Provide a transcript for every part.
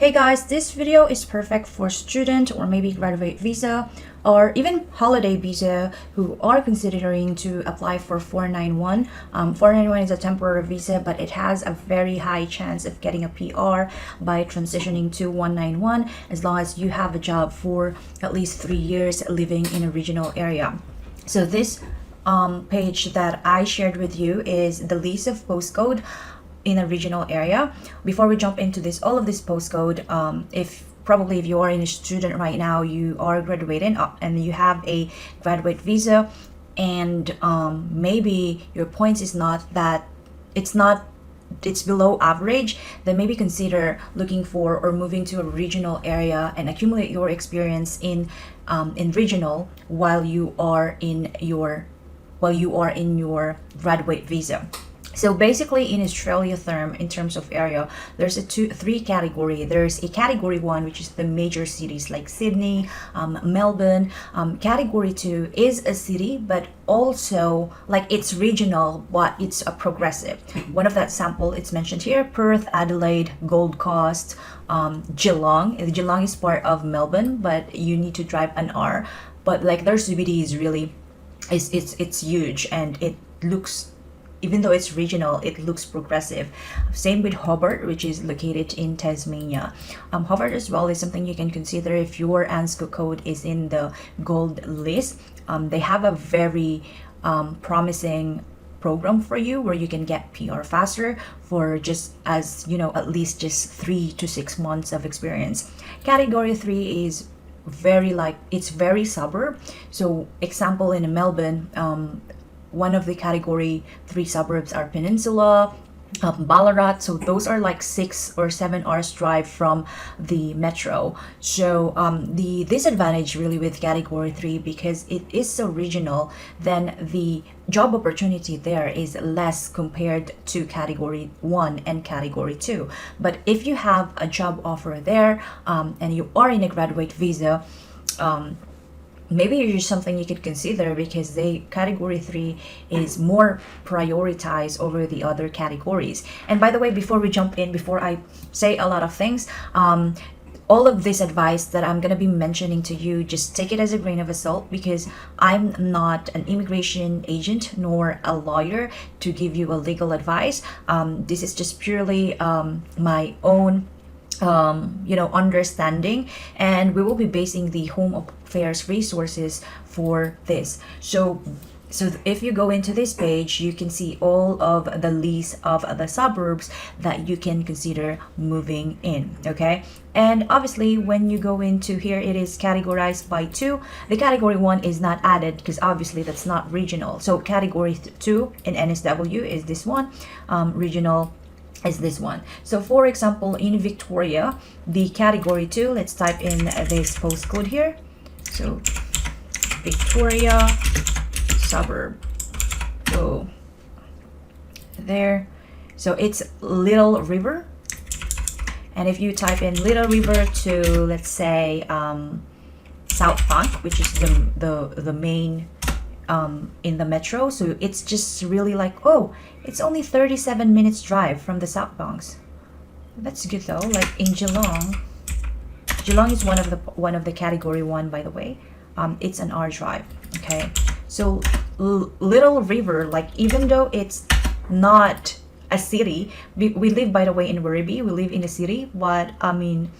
Hey guys, this video is perfect for student or maybe graduate visa or even holiday visa who are considering to apply for 491. 491 is a temporary visa, but it has a very high chance of getting a PR by transitioning to 191 as long as you have a job for at least 3 years living in a regional area. So this page that I shared with you is the list of postcode in a regional area. Before we jump into this, all of this postcode, if you are in a student right now, you are graduating and you have a graduate visa, and maybe your points is not that it's below average, then maybe consider looking for or moving to a regional area and accumulate your experience in regional while you are in your graduate visa. So basically in Australia term, in terms of area, there's three category. There's a category 1, which is the major cities like Sydney, Melbourne. Category 2 is a city, but also like it's regional, but it's a progressive. One of that sample, it's mentioned here: Perth, Adelaide, Gold Coast, Geelong. Geelong is part of Melbourne, but you need to drive an hour. But like their CBD is really, it's huge, and it looks, even though it's regional, it looks progressive. Same with Hobart, which is located in Tasmania. Hobart as well is something you can consider if your ANSCO code is in the gold list. They have a very promising program for you where you can get PR faster for just, as you know, at least just 3 to 6 months of experience. Category 3 is it's very suburb. So example, in Melbourne, one of the category 3 suburbs are Peninsula, Ballarat. So those are like 6 or 7 hours drive from the metro. So the disadvantage really with category 3, because it is so regional, then the job opportunity there is less compared to category 1 and category 2. But if you have a job offer there and you are in a graduate visa, maybe it's something you could consider, because category 3 is more prioritized over the other categories. And by the way, before we jump in, before I say a lot of things, all of this advice that I'm going to be mentioning to you, just take it as a grain of salt, because I'm not an immigration agent nor a lawyer to give you a legal advice. This is just purely my own understanding, and we will be basing the home affairs resources for this. So if you go into this page, you can see all of the list of the suburbs that you can consider moving in. Okay, and obviously when you go into here, it is categorized by 2. The category 1 is not added because obviously that's not regional. So category 2 in NSW is this one, regional is this one. So for example, in Victoria, the category 2, let's type in this postcode here. So Victoria suburb, go there. So it's Little River, and if you type in Little River to, let's say, South Bank, which is the main in the metro, so it's just really like, oh, it's only 37 minutes drive from the South Banks. That's good though. Like in Geelong is one of the category 1, by the way. It's an hour drive. Okay, so Little River, like even though it's not a city, we live, by the way, in Werribee, we live in a city, but I mean,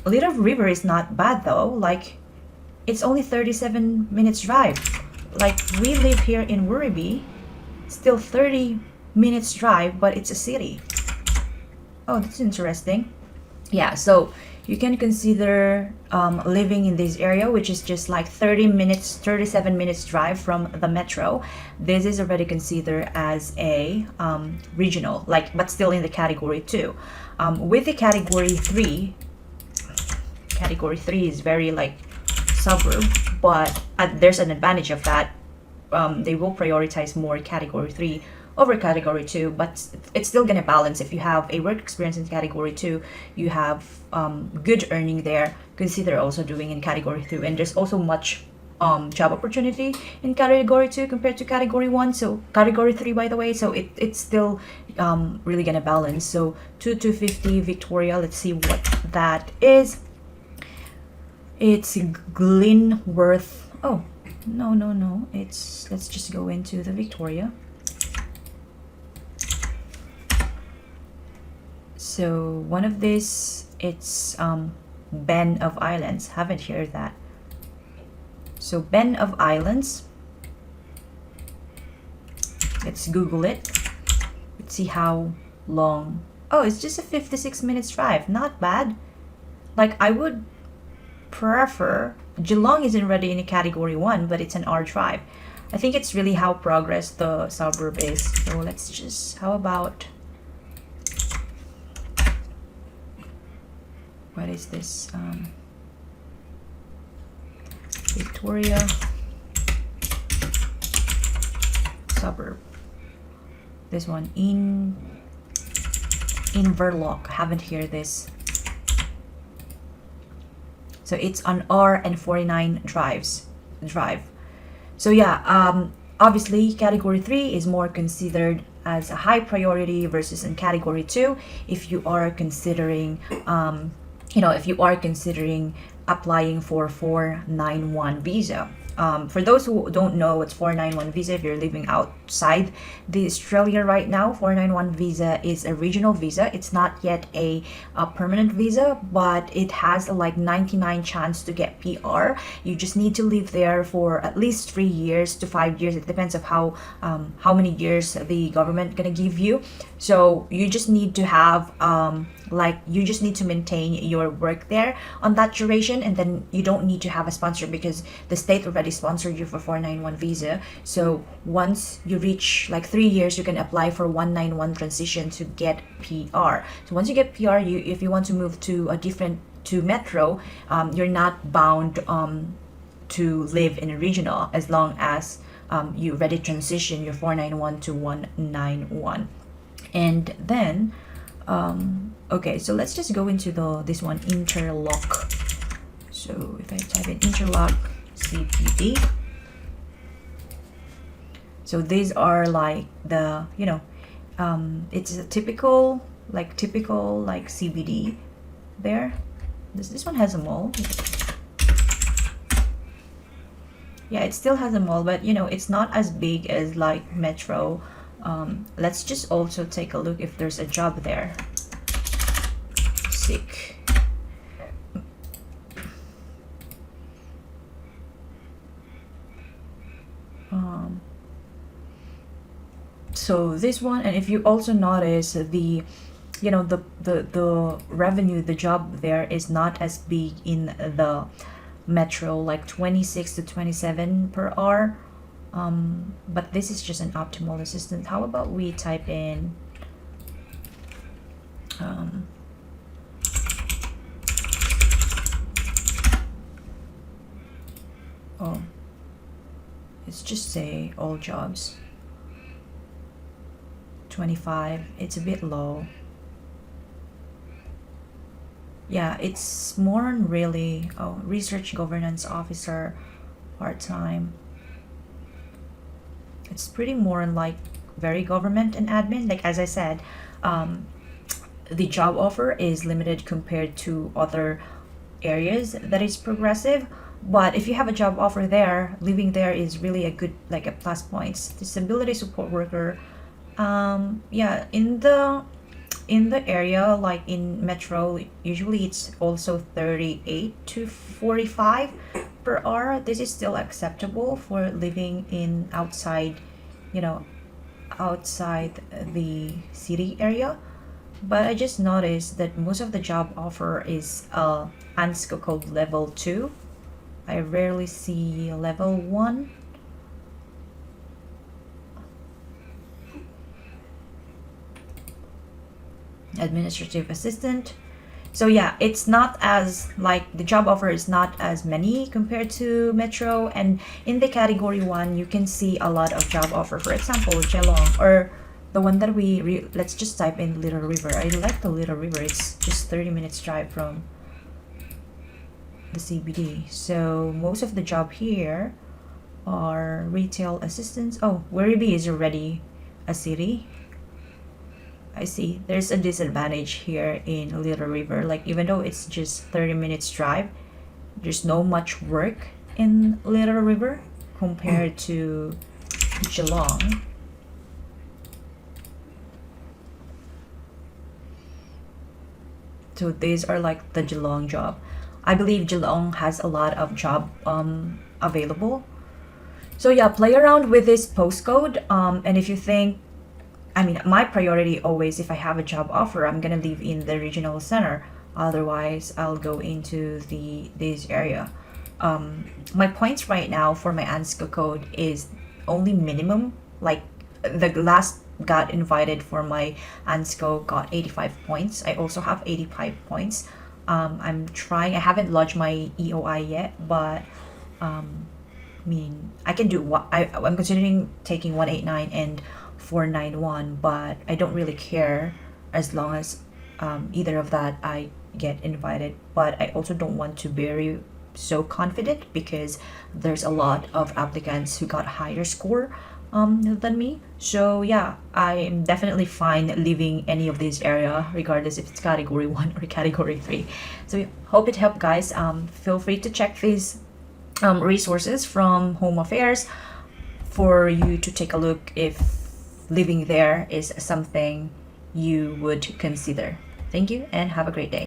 Little River is not bad though. Like it's only 37 minutes drive. Like we live here in Werribee, still 30 minutes drive, but it's a city. Oh, that's interesting. Yeah, so you can consider living in this area, which is just like 37 minutes drive from the metro. This is already considered as a regional, like, but still in the category 2. With the category 3 is very like suburb, but there's an advantage of that. They will prioritize more category 3 over category 2, but it's still going to balance. If you have a work experience in category 2, you have good earning there, consider also doing in category 2. And there's also much job opportunity in category 2 compared to category 1, so category 3 by the way. So it's still really gonna balance. So 2250 Victoria, let's see what that is. It's Glenworth. Oh no, it's, let's just go into the Victoria. So one of these, it's Ben of Islands. Haven't heard that. So Ben of Islands, let's Google it. Let's see how long. Oh, it's just a 56 minutes drive. Not bad. Like, I would prefer, Geelong isn't ready in a category 1, but it's an hour drive. I think it's really how progress the suburb is. So let's just, how about, what is this? Victoria suburb. This one in Verloc. Haven't heard this. So it's an hour and 49 drive. So yeah, obviously category 3 is more considered as a high priority versus in category 2 if you are considering if you are considering applying for 491 visa. For those who don't know what's 491 visa, if you're living outside the Australia right now, 491 visa is a regional visa. It's not yet a permanent visa, but it has a like 99 chance to get PR. You just need to live there for at least 3 years to 5 years. It depends of how many years the government gonna give you. So you just need to have you just need to maintain your work there on that duration, and then you don't need to have a sponsor because the state already sponsored you for 491 visa. So once you reach like 3 years, you can apply for 191 transition to get PR. So once you get PR, if you want to move to a different to metro, you're not bound to live in a regional as long as you already transition your 491 to 191. And then okay, so let's just go into this one, interlock. So if I type in interlock CPD, so these are like the it's a typical CBD there. This one has a mall. Yeah, it still has a mall, but it's not as big as like metro. Let's just also take a look if there's a job there. Sick. So this one, and if you also notice the revenue, the job there is not as big in the metro, like 26 to 27 per hour. But this is just an optimal assistant. How about we type in let's just say all jobs 25. It's a bit low. Yeah, it's more on really research governance officer part-time. It's pretty more on like very government and admin. Like as I said, the job offer is limited compared to other areas that is progressive. But if you have a job offer there, living there is really a good, like a plus points. Disability support worker, yeah, in the area, like in metro, usually it's also 38 to 45 per hour. This is still acceptable for living in outside the city area. But I just noticed that most of the job offer is ANSCO code level 2. I rarely see level 1. Administrative assistant. So yeah, it's not as like the job offer is not as many compared to metro. And in the category 1, you can see a lot of job offer. For example, Geelong, or the one that let's just type in Little River. I like the Little River. It's just 30 minutes drive from the CBD. So most of the job here are retail assistants. Oh, Werribee is already a city. I see. There's a disadvantage here in Little River. Like, even though it's just 30 minutes drive, there's no much work in Little River compared to Geelong. So these are like the Geelong job. I believe Geelong has a lot of job available. So yeah, play around with this postcode. And if you think, I mean, my priority always, if I have a job offer, I'm gonna live in the regional center. Otherwise, I'll go into this area. My points right now for my ANSCO code is only minimum. Like, the last got invited for my ANSCO got 85 points. I also have 85 points. I'm trying. I haven't lodged my EOI yet, but I mean, I can do what I'm considering taking 189 and 491, but I don't really care as long as either of that I get invited. But I also don't want to be so confident because there's a lot of applicants who got higher score than me. So yeah, I'm definitely fine leaving any of this area regardless if it's category 1 or category 3. So yeah, hope it helped, guys. Feel free to check these resources from Home Affairs for you to take a look if living there is something you would consider. Thank you and have a great day.